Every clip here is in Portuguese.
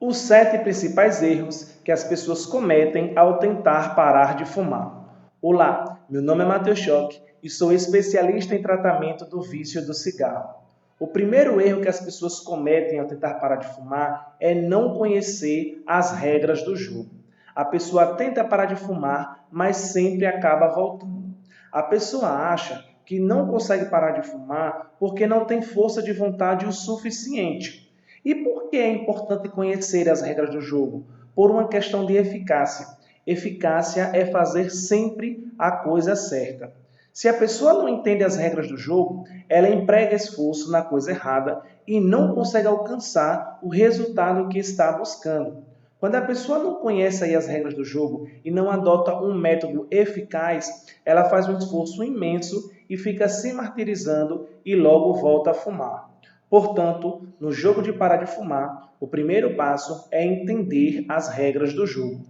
Os 7 principais erros que as pessoas cometem ao tentar parar de fumar. Olá, meu nome é Matheus Schock e sou especialista em tratamento do vício do cigarro. O primeiro erro que as pessoas cometem ao tentar parar de fumar é não conhecer as regras do jogo. A pessoa tenta parar de fumar, mas sempre acaba voltando. A pessoa acha que não consegue parar de fumar porque não tem força de vontade o suficiente. E por que é importante conhecer as regras do jogo? Por uma questão de eficácia. Eficácia é fazer sempre a coisa certa. Se a pessoa não entende as regras do jogo, ela emprega esforço na coisa errada e não consegue alcançar o resultado que está buscando. Quando a pessoa não conhece aí as regras do jogo e não adota um método eficaz, ela faz um esforço imenso e fica se martirizando e logo volta a fumar. Portanto, no jogo de parar de fumar, o primeiro passo é entender as regras do jogo.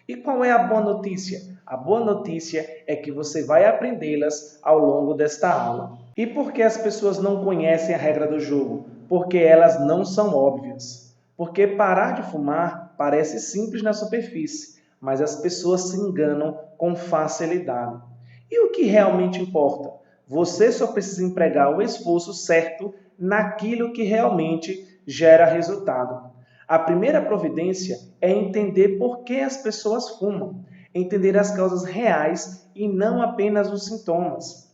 E qual é a boa notícia? A boa notícia é que você vai aprendê-las ao longo desta aula. E por que as pessoas não conhecem a regra do jogo? Porque elas não são óbvias. Porque parar de fumar parece simples na superfície, mas as pessoas se enganam com facilidade. E o que realmente importa? Você só precisa empregar o esforço certo naquilo que realmente gera resultado. A primeira providência é entender por que as pessoas fumam, entender as causas reais e não apenas os sintomas.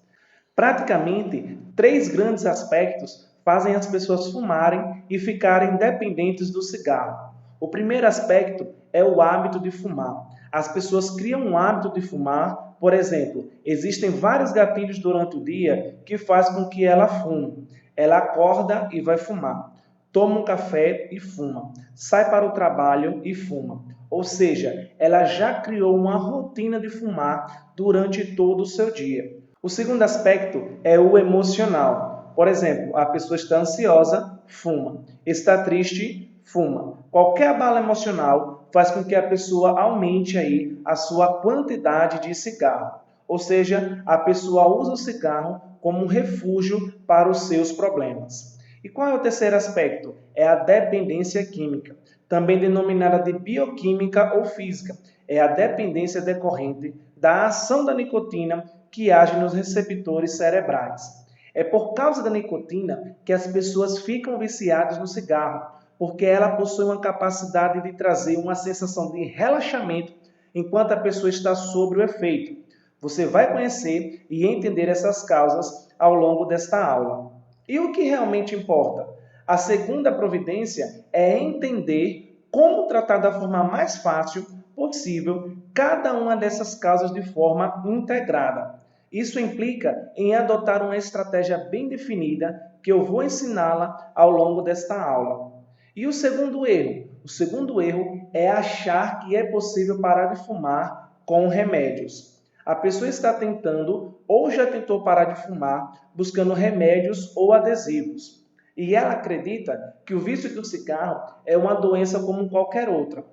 Praticamente, 3 grandes aspectos fazem as pessoas fumarem e ficarem dependentes do cigarro. O primeiro aspecto é o hábito de fumar. As pessoas criam um hábito de fumar, por exemplo, existem vários gatilhos durante o dia que fazem com que ela fume. Ela acorda e vai fumar. Toma um café e fuma. Sai para o trabalho e fuma. Ou seja, ela já criou uma rotina de fumar durante todo o seu dia. O segundo aspecto é o emocional. Por exemplo, a pessoa está ansiosa, fuma. Está triste, fuma. Qualquer abalo emocional faz com que a pessoa aumente aí a sua quantidade de cigarro. Ou seja, a pessoa usa o cigarro como um refúgio para os seus problemas. E qual é o terceiro aspecto? É a dependência química, também denominada de bioquímica ou física. É a dependência decorrente da ação da nicotina que age nos receptores cerebrais. É por causa da nicotina que as pessoas ficam viciadas no cigarro, porque ela possui uma capacidade de trazer uma sensação de relaxamento enquanto a pessoa está sob o efeito. Você vai conhecer e entender essas causas ao longo desta aula. E o que realmente importa? A segunda providência é entender como tratar da forma mais fácil possível cada uma dessas causas de forma integrada. Isso implica em adotar uma estratégia bem definida que eu vou ensiná-la ao longo desta aula. E o segundo erro? O segundo erro é achar que é possível parar de fumar com remédios. A pessoa está tentando ou já tentou parar de fumar buscando remédios ou adesivos. E ela acredita que o vício do cigarro é uma doença como qualquer outra.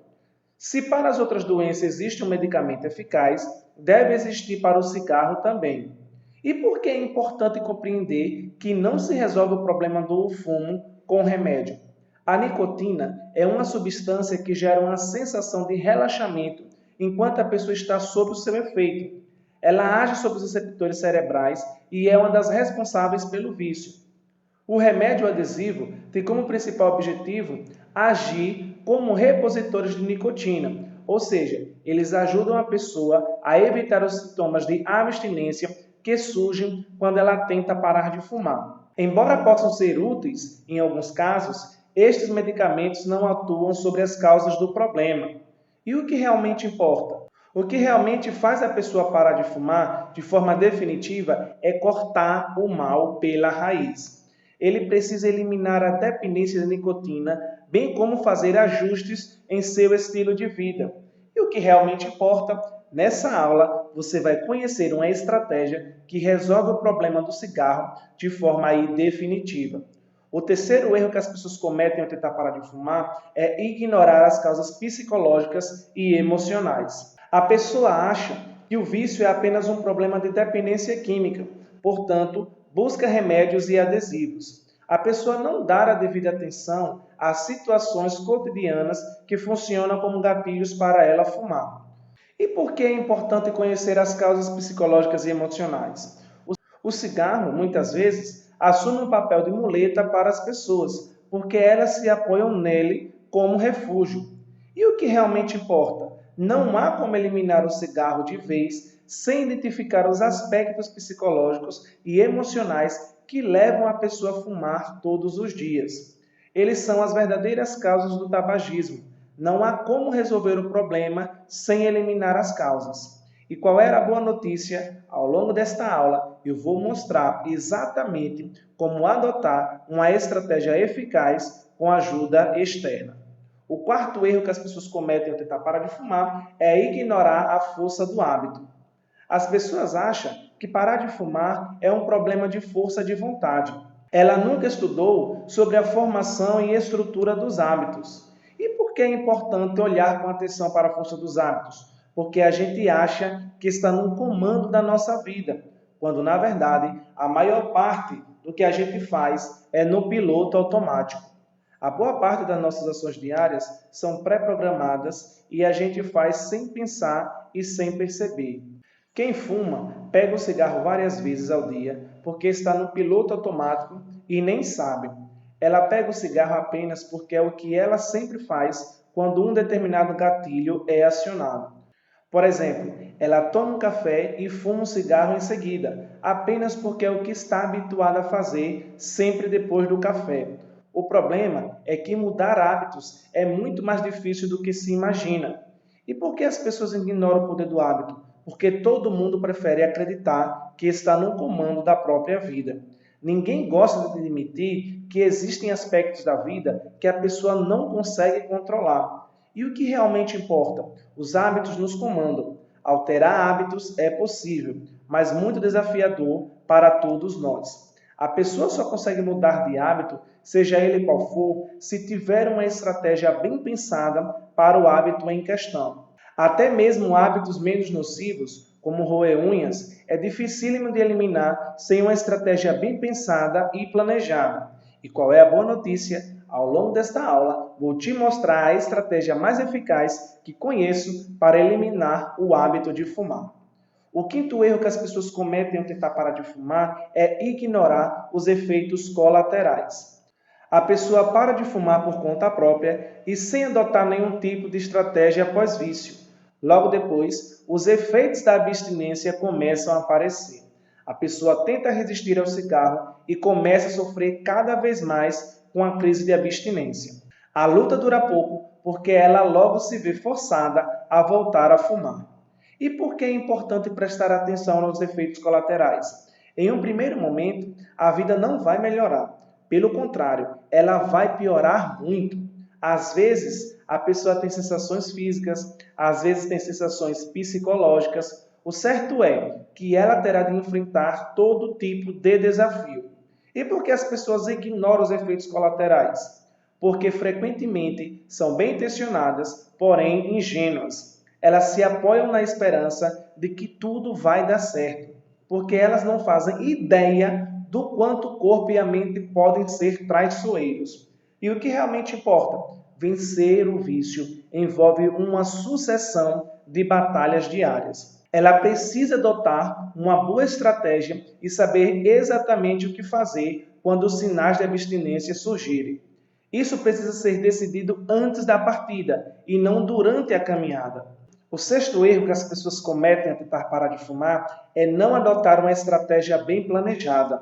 Se para as outras doenças existe um medicamento eficaz, deve existir para o cigarro também. E por que é importante compreender que não se resolve o problema do fumo com remédio? A nicotina é uma substância que gera uma sensação de relaxamento enquanto a pessoa está sob o seu efeito. Ela age sobre os receptores cerebrais e é uma das responsáveis pelo vício. O remédio adesivo tem como principal objetivo agir como repositores de nicotina, ou seja, eles ajudam a pessoa a evitar os sintomas de abstinência que surgem quando ela tenta parar de fumar. Embora possam ser úteis em alguns casos, estes medicamentos não atuam sobre as causas do problema. E o que realmente importa? O que realmente faz a pessoa parar de fumar de forma definitiva é cortar o mal pela raiz. Ele precisa eliminar a dependência da nicotina, bem como fazer ajustes em seu estilo de vida. E o que realmente importa? Nessa aula, você vai conhecer uma estratégia que resolve o problema do cigarro de forma aí definitiva. O terceiro erro que as pessoas cometem ao tentar parar de fumar é ignorar as causas psicológicas e emocionais. A pessoa acha que o vício é apenas um problema de dependência química, portanto, busca remédios e adesivos. A pessoa não dar a devida atenção às situações cotidianas que funcionam como gatilhos para ela fumar. E por que é importante conhecer as causas psicológicas e emocionais? O cigarro, muitas vezes, assume um papel de muleta para as pessoas, porque elas se apoiam nele como refúgio. E o que realmente importa? Não há como eliminar o cigarro de vez sem identificar os aspectos psicológicos e emocionais que levam a pessoa a fumar todos os dias. Eles são as verdadeiras causas do tabagismo. Não há como resolver o problema sem eliminar as causas. E qual era a boa notícia? Ao longo desta aula, eu vou mostrar exatamente como adotar uma estratégia eficaz com ajuda externa. O quarto erro que as pessoas cometem ao tentar parar de fumar é ignorar a força do hábito. As pessoas acham que parar de fumar é um problema de força de vontade. Ela nunca estudou sobre a formação e estrutura dos hábitos. E por que é importante olhar com atenção para a força dos hábitos? Porque a gente acha que está no comando da nossa vida, quando na verdade a maior parte do que a gente faz é no piloto automático. A boa parte das nossas ações diárias são pré-programadas e a gente faz sem pensar e sem perceber. Quem fuma pega o cigarro várias vezes ao dia porque está no piloto automático e nem sabe. Ela pega o cigarro apenas porque é o que ela sempre faz quando um determinado gatilho é acionado. Por exemplo, ela toma um café e fuma um cigarro em seguida, apenas porque é o que está habituada a fazer sempre depois do café. O problema é que mudar hábitos é muito mais difícil do que se imagina. E por que as pessoas ignoram o poder do hábito? Porque todo mundo prefere acreditar que está no comando da própria vida. Ninguém gosta de admitir que existem aspectos da vida que a pessoa não consegue controlar. E o que realmente importa? Os hábitos nos comandam. Alterar hábitos é possível, mas muito desafiador para todos nós. A pessoa só consegue mudar de hábito, seja ele qual for, se tiver uma estratégia bem pensada para o hábito em questão. Até mesmo hábitos menos nocivos, como roer unhas, é dificílimo de eliminar sem uma estratégia bem pensada e planejada. E qual é a boa notícia? Ao longo desta aula, vou te mostrar a estratégia mais eficaz que conheço para eliminar o hábito de fumar. O quinto erro que as pessoas cometem ao tentar parar de fumar é ignorar os efeitos colaterais. A pessoa para de fumar por conta própria e sem adotar nenhum tipo de estratégia pós-vício. Logo depois, os efeitos da abstinência começam a aparecer. A pessoa tenta resistir ao cigarro e começa a sofrer cada vez mais com a crise de abstinência. A luta dura pouco porque ela logo se vê forçada a voltar a fumar. E por que é importante prestar atenção nos efeitos colaterais? Em um primeiro momento, a vida não vai melhorar. Pelo contrário, ela vai piorar muito. Às vezes, a pessoa tem sensações físicas, às vezes tem sensações psicológicas. O certo é que ela terá de enfrentar todo tipo de desafio. E por que as pessoas ignoram os efeitos colaterais? Porque frequentemente são bem intencionadas, porém ingênuas. Elas se apoiam na esperança de que tudo vai dar certo, porque elas não fazem ideia do quanto o corpo e a mente podem ser traiçoeiros. E o que realmente importa? Vencer o vício envolve uma sucessão de batalhas diárias. Ela precisa adotar uma boa estratégia e saber exatamente o que fazer quando os sinais de abstinência surgirem. Isso precisa ser decidido antes da partida e não durante a caminhada. O sexto erro que as pessoas cometem ao tentar parar de fumar é não adotar uma estratégia bem planejada.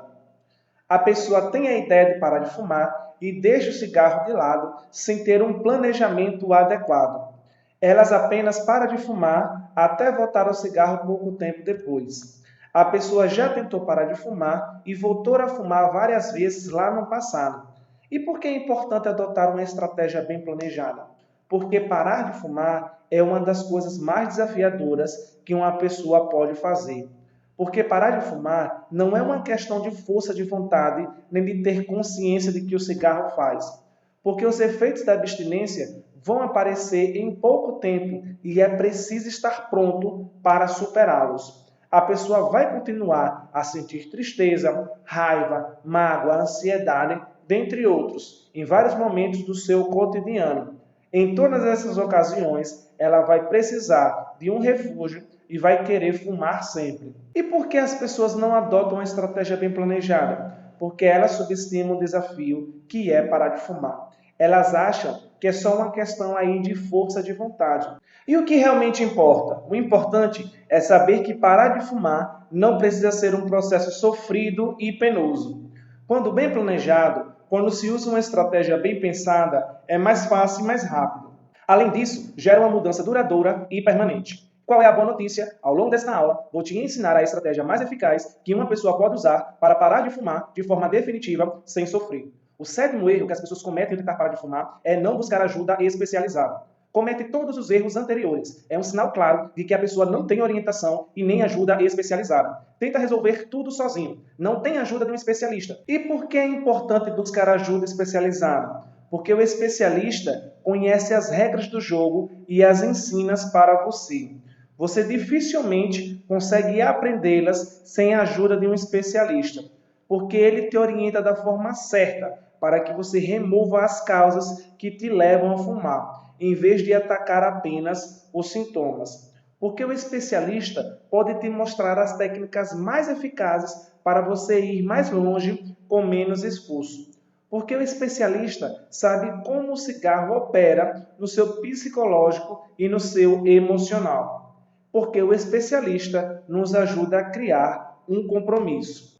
A pessoa tem a ideia de parar de fumar e deixa o cigarro de lado sem ter um planejamento adequado. Elas apenas param de fumar até voltar ao cigarro pouco tempo depois. A pessoa já tentou parar de fumar e voltou a fumar várias vezes lá no passado. E por que é importante adotar uma estratégia bem planejada? Porque parar de fumar é uma das coisas mais desafiadoras que uma pessoa pode fazer. Porque parar de fumar não é uma questão de força de vontade, nem de ter consciência de que o cigarro faz. Porque os efeitos da abstinência vão aparecer em pouco tempo e é preciso estar pronto para superá-los. A pessoa vai continuar a sentir tristeza, raiva, mágoa, ansiedade dentre outros, em vários momentos do seu cotidiano. Em todas essas ocasiões, ela vai precisar de um refúgio e vai querer fumar sempre. E por que as pessoas não adotam uma estratégia bem planejada? Porque elas subestimam o desafio que é parar de fumar. Elas acham que é só uma questão aí de força de vontade. E o que realmente importa? O importante é saber que parar de fumar não precisa ser um processo sofrido e penoso. Quando bem planejado, quando se usa uma estratégia bem pensada, é mais fácil e mais rápido. Além disso, gera uma mudança duradoura e permanente. Qual é a boa notícia? Ao longo desta aula, vou te ensinar a estratégia mais eficaz que uma pessoa pode usar para parar de fumar de forma definitiva, sem sofrer. O sétimo erro que as pessoas cometem ao tentar parar de fumar é não buscar ajuda especializada. Comete todos os erros anteriores. É um sinal claro de que a pessoa não tem orientação e nem ajuda especializada. Tenta resolver tudo sozinho. Não tem ajuda de um especialista. E por que é importante buscar ajuda especializada? Porque o especialista conhece as regras do jogo e as ensina para você. Você dificilmente consegue aprendê-las sem a ajuda de um especialista, porque ele te orienta da forma certa para que você remova as causas que te levam a fumar, em vez de atacar apenas os sintomas. Porque o especialista pode te mostrar as técnicas mais eficazes para você ir mais longe com menos esforço. Porque o especialista sabe como o cigarro opera no seu psicológico e no seu emocional. Porque o especialista nos ajuda a criar um compromisso.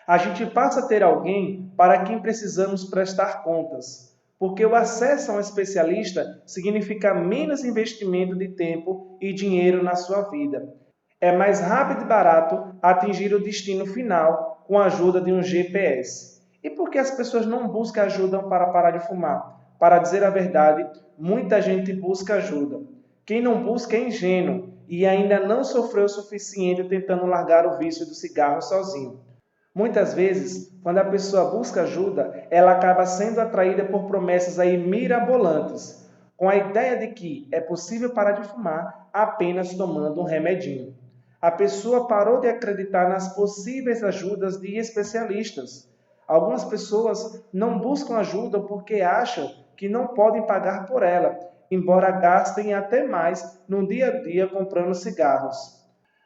A gente passa a ter alguém para quem precisamos prestar contas, porque o acesso a um especialista significa menos investimento de tempo e dinheiro na sua vida. É mais rápido e barato atingir o destino final com a ajuda de um GPS. E por que as pessoas não buscam ajuda para parar de fumar? Para dizer a verdade, muita gente busca ajuda. Quem não busca é ingênuo e ainda não sofreu o suficiente tentando largar o vício do cigarro sozinho. Muitas vezes, quando a pessoa busca ajuda, ela acaba sendo atraída por promessas aí mirabolantes, com a ideia de que é possível parar de fumar apenas tomando um remedinho. A pessoa parou de acreditar nas possíveis ajudas de especialistas. Algumas pessoas não buscam ajuda porque acham que não podem pagar por ela, embora gastem até mais no dia a dia comprando cigarros.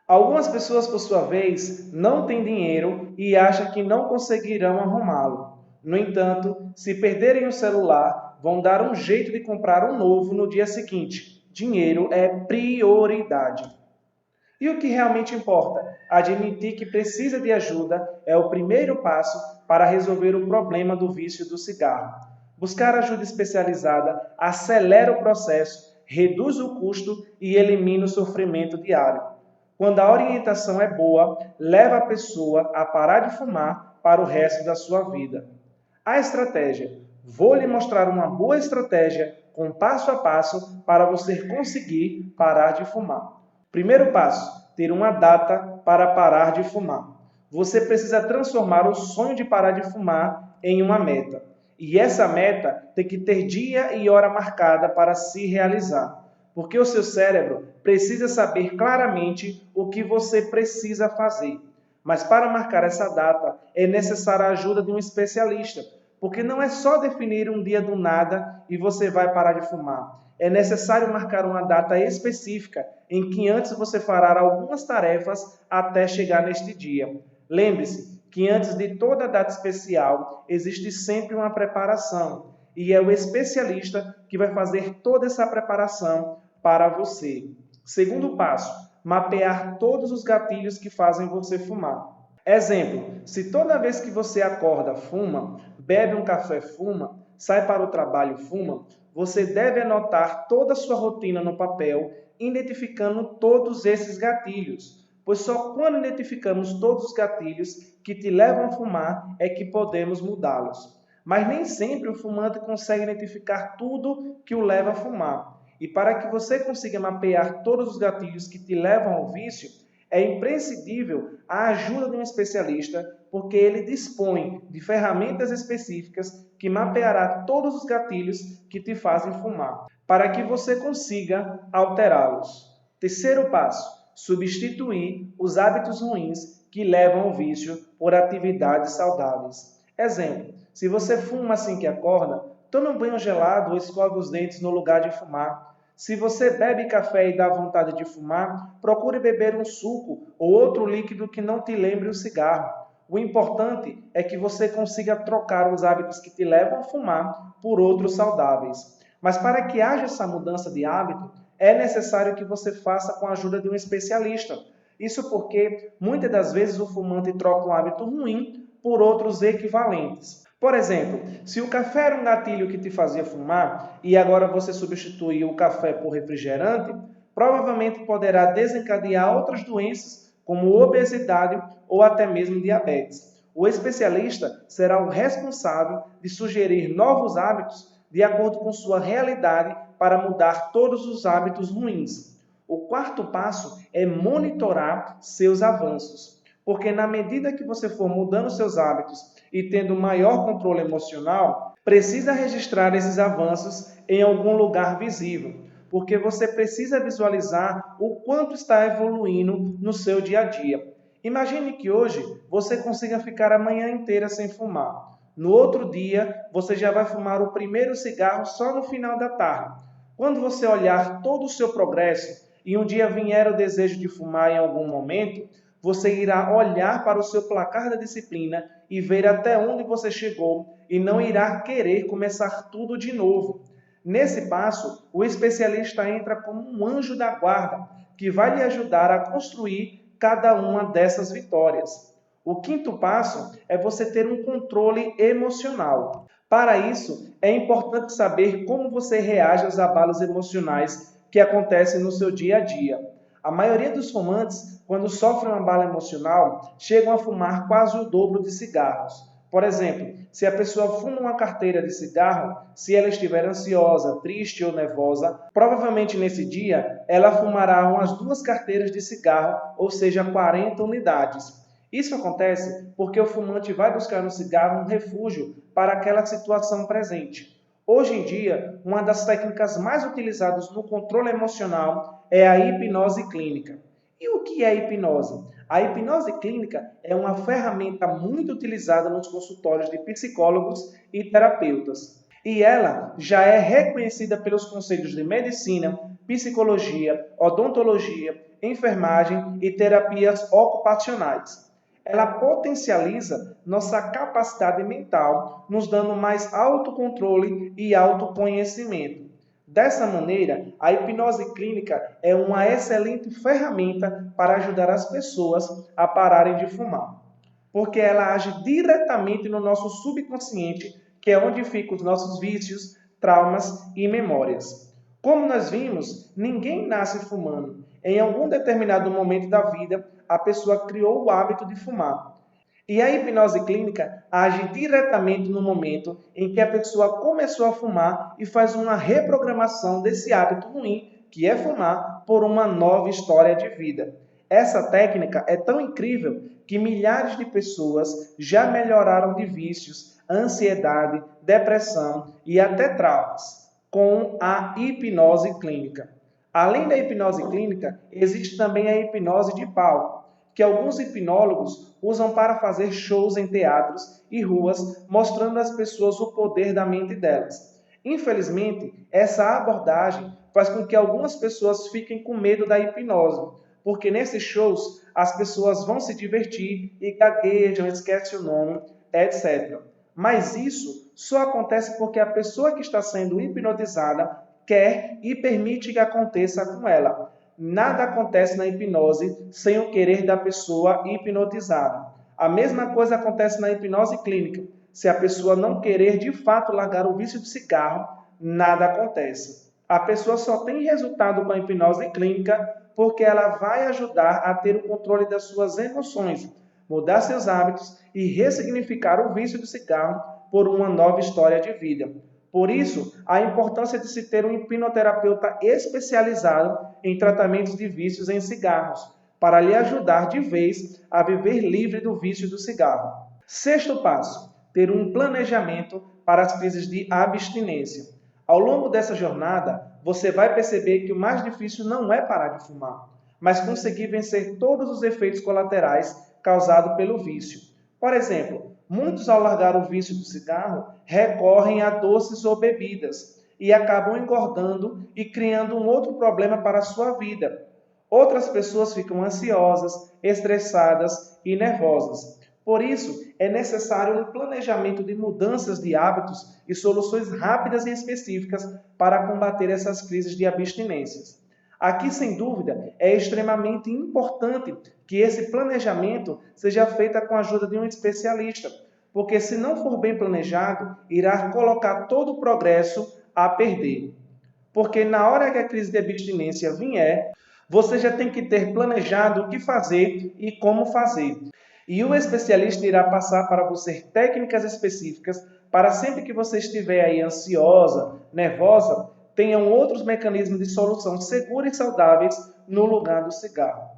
Algumas pessoas, por sua vez, não têm dinheiro e acham que não conseguirão arrumá-lo. No entanto, se perderem o celular, vão dar um jeito de comprar um novo no dia seguinte. Dinheiro é prioridade. E o que realmente importa? Admitir que precisa de ajuda é o primeiro passo para resolver o problema do vício do cigarro. Buscar ajuda especializada acelera o processo, reduz o custo e elimina o sofrimento diário. Quando a orientação é boa, leva a pessoa a parar de fumar para o resto da sua vida. A estratégia. Vou lhe mostrar uma boa estratégia com passo a passo para você conseguir parar de fumar. Primeiro passo, ter uma data para parar de fumar. Você precisa transformar o sonho de parar de fumar em uma meta. E essa meta tem que ter dia e hora marcada para se realizar. Porque o seu cérebro precisa saber claramente o que você precisa fazer. Mas para marcar essa data, é necessária a ajuda de um especialista. Porque não é só definir um dia do nada e você vai parar de fumar. É necessário marcar uma data específica em que antes você fará algumas tarefas até chegar neste dia. Lembre-se que antes de toda data especial existe sempre uma preparação e é o especialista que vai fazer toda essa preparação para você. Segundo passo, mapear todos os gatilhos que fazem você fumar. Exemplo, se toda vez que você acorda fuma, bebe um café fuma, sai para o trabalho fuma, você deve anotar toda a sua rotina no papel, identificando todos esses gatilhos. Pois só quando identificamos todos os gatilhos que te levam a fumar é que podemos mudá-los. Mas nem sempre o fumante consegue identificar tudo que o leva a fumar. E para que você consiga mapear todos os gatilhos que te levam ao vício, é imprescindível a ajuda de um especialista, porque ele dispõe de ferramentas específicas que mapeará todos os gatilhos que te fazem fumar, para que você consiga alterá-los. Terceiro passo, substituir os hábitos ruins que levam ao vício por atividades saudáveis. Exemplo, Se você fuma assim que acorda, tome um banho gelado ou escove os dentes no lugar de fumar. Se você bebe café e dá vontade de fumar, procure beber um suco ou outro líquido que não te lembre o cigarro. O importante é que você consiga trocar os hábitos que te levam a fumar por outros saudáveis. Mas para que haja essa mudança de hábito, é necessário que você faça com a ajuda de um especialista. Isso porque, muitas das vezes, o fumante troca um hábito ruim por outros equivalentes. Por exemplo, se o café era um gatilho que te fazia fumar e agora você substituiu o café por refrigerante, provavelmente poderá desencadear outras doenças, como obesidade ou até mesmo diabetes. O especialista será o responsável de sugerir novos hábitos de acordo com sua realidade para mudar todos os hábitos ruins. O quarto passo é monitorar seus avanços, porque na medida que você for mudando seus hábitos e tendo maior controle emocional, precisa registrar esses avanços em algum lugar visível, porque você precisa visualizar o quanto está evoluindo no seu dia a dia. Imagine que hoje você consiga ficar a manhã inteira sem fumar. No outro dia, você já vai fumar o primeiro cigarro só no final da tarde. Quando você olhar todo o seu progresso e um dia vier o desejo de fumar em algum momento, você irá olhar para o seu placar da disciplina e ver até onde você chegou e não irá querer começar tudo de novo. Nesse passo, o especialista entra como um anjo da guarda, que vai lhe ajudar a construir cada uma dessas vitórias. O quinto passo é você ter um controle emocional. Para isso, é importante saber como você reage aos abalos emocionais que acontecem no seu dia a dia. A maioria dos fumantes, quando sofrem um abalo emocional, chegam a fumar quase o dobro de cigarros. Por exemplo, se a pessoa fuma uma carteira de cigarro, se ela estiver ansiosa, triste ou nervosa, provavelmente nesse dia ela fumará umas 2 carteiras de cigarro, ou seja, 40 unidades. Isso acontece porque o fumante vai buscar no cigarro um refúgio para aquela situação presente. Hoje em dia, uma das técnicas mais utilizadas no controle emocional é a hipnose clínica. E o que é a hipnose? A hipnose clínica é uma ferramenta muito utilizada nos consultórios de psicólogos e terapeutas. E ela já é reconhecida pelos conselhos de medicina, psicologia, odontologia, enfermagem e terapias ocupacionais. Ela potencializa nossa capacidade mental, nos dando mais autocontrole e autoconhecimento. Dessa maneira, a hipnose clínica é uma excelente ferramenta para ajudar as pessoas a pararem de fumar, porque ela age diretamente no nosso subconsciente, que é onde ficam os nossos vícios, traumas e memórias. Como nós vimos, ninguém nasce fumando. Em algum determinado momento da vida, a pessoa criou o hábito de fumar. E a hipnose clínica age diretamente no momento em que a pessoa começou a fumar e faz uma reprogramação desse hábito ruim, que é fumar, por uma nova história de vida. Essa técnica é tão incrível que milhares de pessoas já melhoraram de vícios, ansiedade, depressão e até traumas com a hipnose clínica. Além da hipnose clínica, existe também a hipnose de palco, que alguns hipnólogos usam para fazer shows em teatros e ruas, mostrando às pessoas o poder da mente delas. Infelizmente, essa abordagem faz com que algumas pessoas fiquem com medo da hipnose, porque nesses shows as pessoas vão se divertir e gaguejam, esquecem o nome, etc. Mas isso só acontece porque a pessoa que está sendo hipnotizada quer e permite que aconteça com ela. Nada acontece na hipnose sem o querer da pessoa hipnotizada. A mesma coisa acontece na hipnose clínica. Se a pessoa não querer de fato largar o vício de cigarro, nada acontece. A pessoa só tem resultado com a hipnose clínica porque ela vai ajudar a ter o controle das suas emoções, mudar seus hábitos e ressignificar o vício do cigarro por uma nova história de vida. Por isso, a importância de se ter um hipnoterapeuta especializado em tratamentos de vícios em cigarros, para lhe ajudar de vez a viver livre do vício do cigarro. Sexto passo, ter um planejamento para as crises de abstinência. Ao longo dessa jornada, você vai perceber que o mais difícil não é parar de fumar, mas conseguir vencer todos os efeitos colaterais causados pelo vício. Por exemplo, Muitos, ao largar o vício do cigarro, recorrem a doces ou bebidas e acabam engordando e criando um outro problema para a sua vida. Outras pessoas ficam ansiosas, estressadas e nervosas. Por isso, é necessário um planejamento de mudanças de hábitos e soluções rápidas e específicas para combater essas crises de abstinências. Aqui, sem dúvida, é extremamente importante que esse planejamento seja feito com a ajuda de um especialista, porque se não for bem planejado, irá colocar todo o progresso a perder. Porque na hora que a crise de abstinência vier, você já tem que ter planejado o que fazer e como fazer. E o especialista irá passar para você técnicas específicas para sempre que você estiver aí ansiosa, nervosa, tenham outros mecanismos de solução seguros e saudáveis no lugar do cigarro.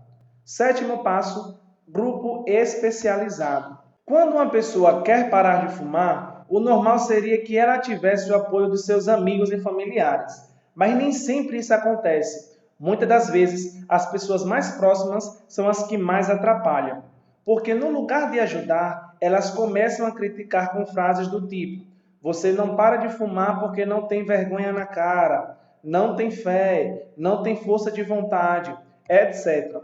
Sétimo passo, grupo especializado. Quando uma pessoa quer parar de fumar, o normal seria que ela tivesse o apoio de seus amigos e familiares. Mas nem sempre isso acontece. Muitas das vezes, as pessoas mais próximas são as que mais atrapalham. Porque no lugar de ajudar, elas começam a criticar com frases do tipo: você não para de fumar porque não tem vergonha na cara, não tem fé, não tem força de vontade, etc.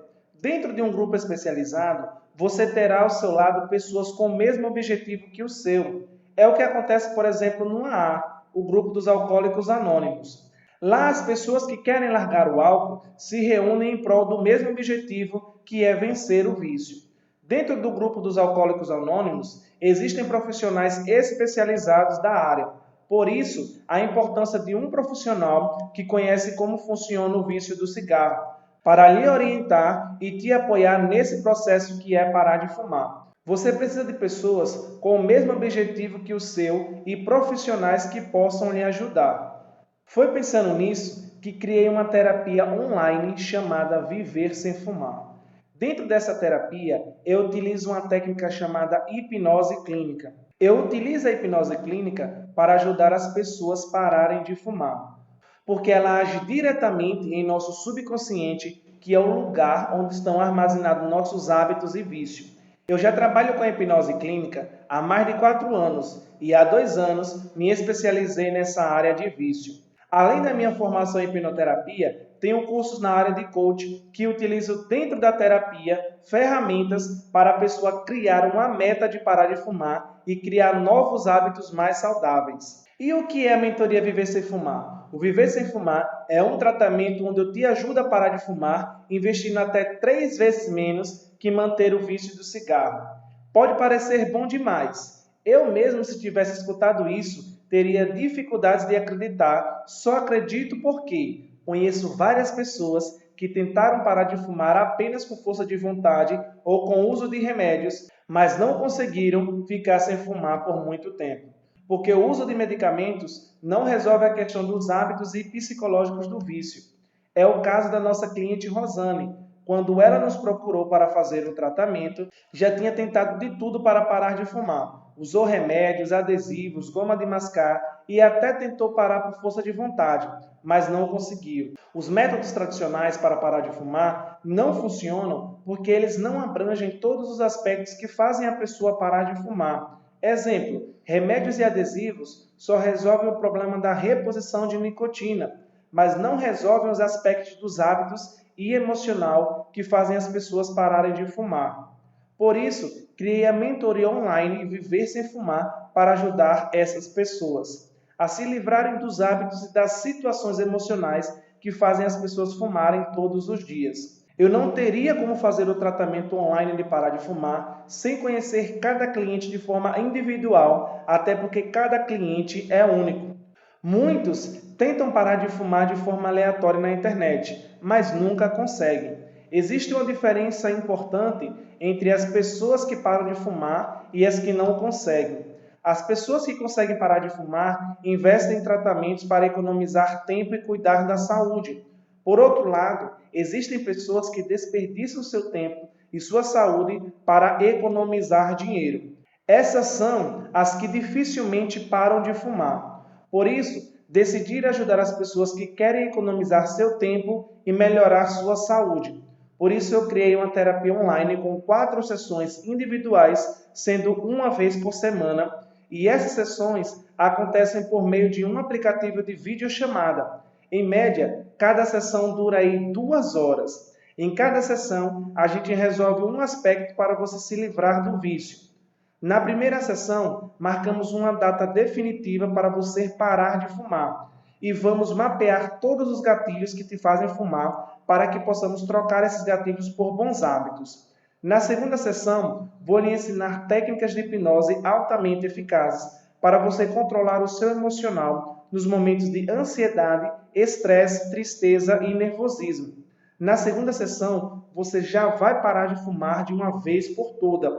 Dentro de um grupo especializado, você terá ao seu lado pessoas com o mesmo objetivo que o seu. É o que acontece, por exemplo, no AA, o grupo dos Alcoólicos Anônimos. Lá, as pessoas que querem largar o álcool se reúnem em prol do mesmo objetivo, que é vencer o vício. Dentro do grupo dos Alcoólicos Anônimos, existem profissionais especializados da área. Por isso, a importância de um profissional que conhece como funciona o vício do cigarro, para lhe orientar e te apoiar nesse processo que é parar de fumar. Você precisa de pessoas com o mesmo objetivo que o seu e profissionais que possam lhe ajudar. Foi pensando nisso que criei uma terapia online chamada Viver Sem Fumar. Dentro dessa terapia, eu utilizo uma técnica chamada hipnose clínica. Eu utilizo a hipnose clínica para ajudar as pessoas a pararem de fumar, porque ela age diretamente em nosso subconsciente, que é o lugar onde estão armazenados nossos hábitos e vícios. Eu já trabalho com a hipnose clínica há mais de 4 anos e há 2 anos me especializei nessa área de vício. Além da minha formação em hipnoterapia, tenho cursos na área de coaching que utilizo dentro da terapia ferramentas para a pessoa criar uma meta de parar de fumar e criar novos hábitos mais saudáveis. E o que é a mentoria Viver Sem Fumar? O Viver Sem Fumar é um tratamento onde eu te ajudo a parar de fumar, investindo até 3 vezes menos que manter o vício do cigarro. Pode parecer bom demais. Eu mesmo, se tivesse escutado isso, teria dificuldades de acreditar. Só acredito porque conheço várias pessoas que tentaram parar de fumar apenas com força de vontade ou com o uso de remédios, mas não conseguiram ficar sem fumar por muito tempo. Porque o uso de medicamentos não resolve a questão dos hábitos e psicológicos do vício. É o caso da nossa cliente Rosane. Quando ela nos procurou para fazer o tratamento, já tinha tentado de tudo para parar de fumar. Usou remédios, adesivos, goma de mascar e até tentou parar por força de vontade, mas não conseguiu. Os métodos tradicionais para parar de fumar não funcionam porque eles não abrangem todos os aspectos que fazem a pessoa parar de fumar. Exemplo, remédios e adesivos só resolvem o problema da reposição de nicotina, mas não resolvem os aspectos dos hábitos e emocional que fazem as pessoas pararem de fumar. Por isso, criei a mentoria online Viver Sem Fumar para ajudar essas pessoas a se livrarem dos hábitos e das situações emocionais que fazem as pessoas fumarem todos os dias. Eu não teria como fazer o tratamento online de parar de fumar sem conhecer cada cliente de forma individual, até porque cada cliente é único. Muitos tentam parar de fumar de forma aleatória na internet, mas nunca conseguem. Existe uma diferença importante entre as pessoas que param de fumar e as que não conseguem. As pessoas que conseguem parar de fumar investem em tratamentos para economizar tempo e cuidar da saúde. Por outro lado, existem pessoas que desperdiçam seu tempo e sua saúde para economizar dinheiro. Essas são as que dificilmente param de fumar. Por isso, decidir ajudar as pessoas que querem economizar seu tempo e melhorar sua saúde. Por isso eu criei uma terapia online com 4 sessões individuais, sendo uma vez por semana, e essas sessões acontecem por meio de um aplicativo de videochamada. Em média, cada sessão dura aí 2 horas. Em cada sessão, a gente resolve um aspecto para você se livrar do vício. Na primeira sessão, marcamos uma data definitiva para você parar de fumar e vamos mapear todos os gatilhos que te fazem fumar para que possamos trocar esses gatilhos por bons hábitos. Na segunda sessão, vou lhe ensinar técnicas de hipnose altamente eficazes para você controlar o seu emocional nos momentos de ansiedade, estresse, tristeza e nervosismo. Na segunda sessão, você já vai parar de fumar de uma vez por toda.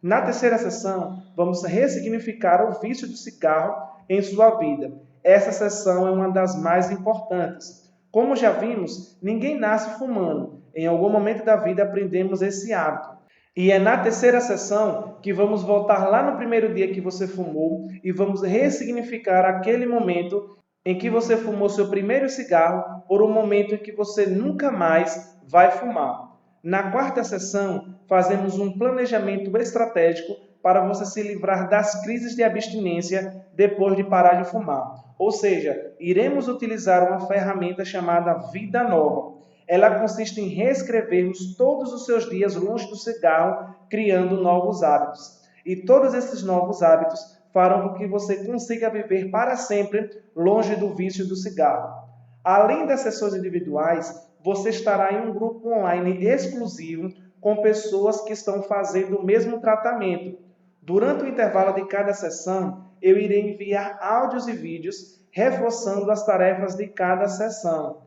Na terceira sessão, vamos ressignificar o vício do cigarro em sua vida. Essa sessão é uma das mais importantes. Como já vimos, ninguém nasce fumando. Em algum momento da vida aprendemos esse hábito. E é na terceira sessão que vamos voltar lá no primeiro dia que você fumou e vamos ressignificar aquele momento em que você fumou seu primeiro cigarro por um momento em que você nunca mais vai fumar. Na quarta sessão, fazemos um planejamento estratégico para você se livrar das crises de abstinência depois de parar de fumar. Ou seja, iremos utilizar uma ferramenta chamada Vida Nova. Ela consiste em reescrevermos todos os seus dias longe do cigarro, criando novos hábitos. E todos esses novos hábitos farão com que você consiga viver para sempre longe do vício do cigarro. Além das sessões individuais, você estará em um grupo online exclusivo com pessoas que estão fazendo o mesmo tratamento. Durante o intervalo de cada sessão, eu irei enviar áudios e vídeos reforçando as tarefas de cada sessão.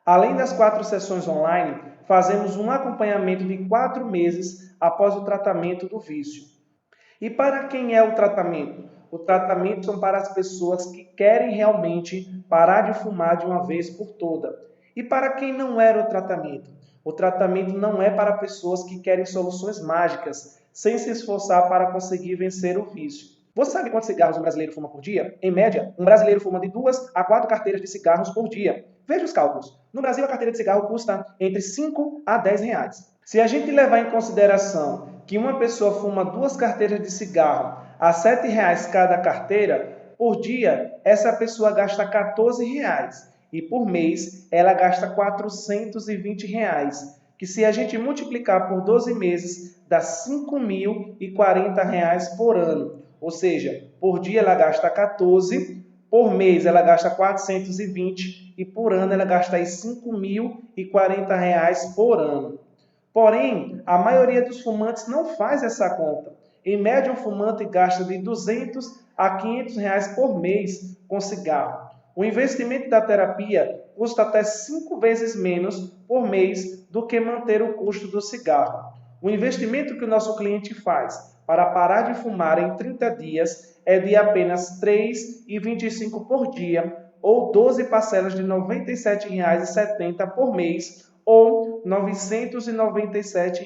Além das 4 sessões online, fazemos um acompanhamento de 4 meses após o tratamento do vício. E para quem é o tratamento? O tratamento são para as pessoas que querem realmente parar de fumar de uma vez por toda. E para quem não era o tratamento? O tratamento não é para pessoas que querem soluções mágicas, sem se esforçar para conseguir vencer o vício. Você sabe quantos cigarros um brasileiro fuma por dia? Em média, um brasileiro fuma de 2 a 4 carteiras de cigarros por dia. Veja os cálculos. No Brasil, a carteira de cigarro custa entre 5 a 10 reais. Se a gente levar em consideração que uma pessoa fuma 2 carteiras de cigarro a 7 reais cada carteira, por dia, essa pessoa gasta 14 reais. E por mês, ela gasta 420 reais. Que se a gente multiplicar por 12 meses, dá 5.040 reais por ano. Ou seja, por dia ela gasta 14, por mês ela gasta 420 e por ano ela gasta aí 5.040 reais por ano. Porém, a maioria dos fumantes não faz essa conta. Em média, um fumante gasta de 200 a 500 reais por mês com cigarro. O investimento da terapia custa até 5 vezes menos por mês do que manter o custo do cigarro. O investimento que o nosso cliente faz para parar de fumar em 30 dias é de apenas R$ 3,25 por dia, ou 12 parcelas de R$ 97,70 por mês, ou R$ 997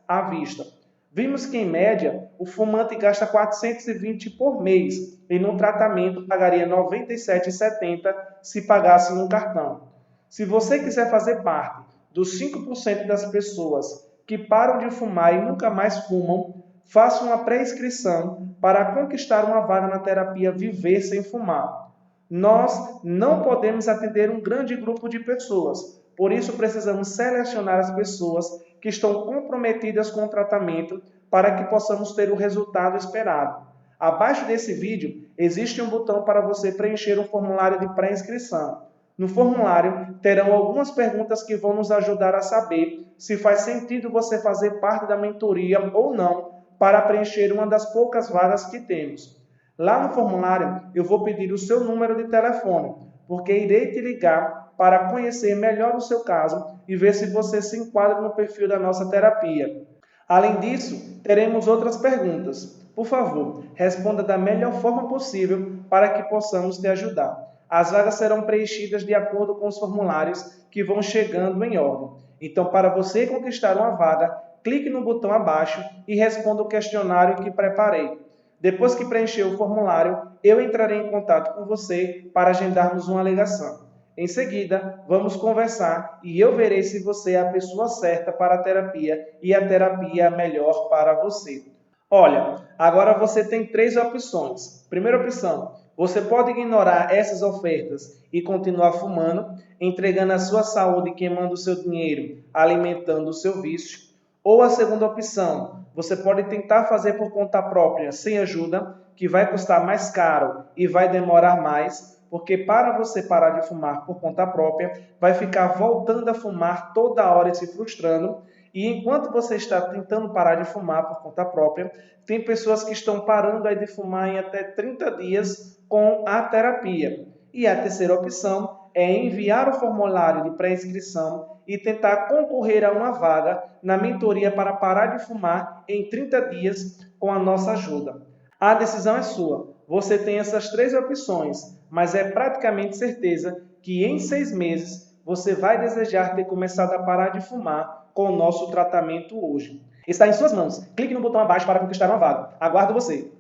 à vista. Vimos que, em média, o fumante gasta 420 por mês e no tratamento pagaria R$ 97,70 se pagasse no cartão. Se você quiser fazer parte dos 5% das pessoas que param de fumar e nunca mais fumam, faça uma pré-inscrição para conquistar uma vaga na terapia Viver Sem Fumar. Nós não podemos atender um grande grupo de pessoas, por isso precisamos selecionar as pessoas que estão comprometidas com o tratamento para que possamos ter o resultado esperado. Abaixo desse vídeo existe um botão para você preencher um formulário de pré-inscrição. No formulário terão algumas perguntas que vão nos ajudar a saber se faz sentido você fazer parte da mentoria ou não para preencher uma das poucas vagas que temos. Lá no formulário eu vou pedir o seu número de telefone, porque irei te ligar para conhecer melhor o seu caso e ver se você se enquadra no perfil da nossa terapia. Além disso, teremos outras perguntas. Por favor, responda da melhor forma possível para que possamos te ajudar. As vagas serão preenchidas de acordo com os formulários que vão chegando em ordem. Então, para você conquistar uma vaga, clique no botão abaixo e responda o questionário que preparei. Depois que preencher o formulário, eu entrarei em contato com você para agendarmos uma ligação. Em seguida, vamos conversar e eu verei se você é a pessoa certa para a terapia e a terapia melhor para você. Olha, agora você tem 3 opções. Primeira opção, você pode ignorar essas ofertas e continuar fumando, entregando a sua saúde, queimando o seu dinheiro, alimentando o seu vício. Ou a segunda opção, você pode tentar fazer por conta própria, sem ajuda, que vai custar mais caro e vai demorar mais, porque para você parar de fumar por conta própria, vai ficar voltando a fumar toda hora e se frustrando. E enquanto você está tentando parar de fumar por conta própria, tem pessoas que estão parando aí de fumar em até 30 dias com a terapia. E a terceira opção é enviar o formulário de pré-inscrição e tentar concorrer a uma vaga na mentoria para parar de fumar em 30 dias com a nossa ajuda. A decisão é sua. Você tem essas 3 opções, mas é praticamente certeza que em 6 meses você vai desejar ter começado a parar de fumar com o nosso tratamento hoje. Está em suas mãos. Clique no botão abaixo para conquistar uma vaga. Aguardo você.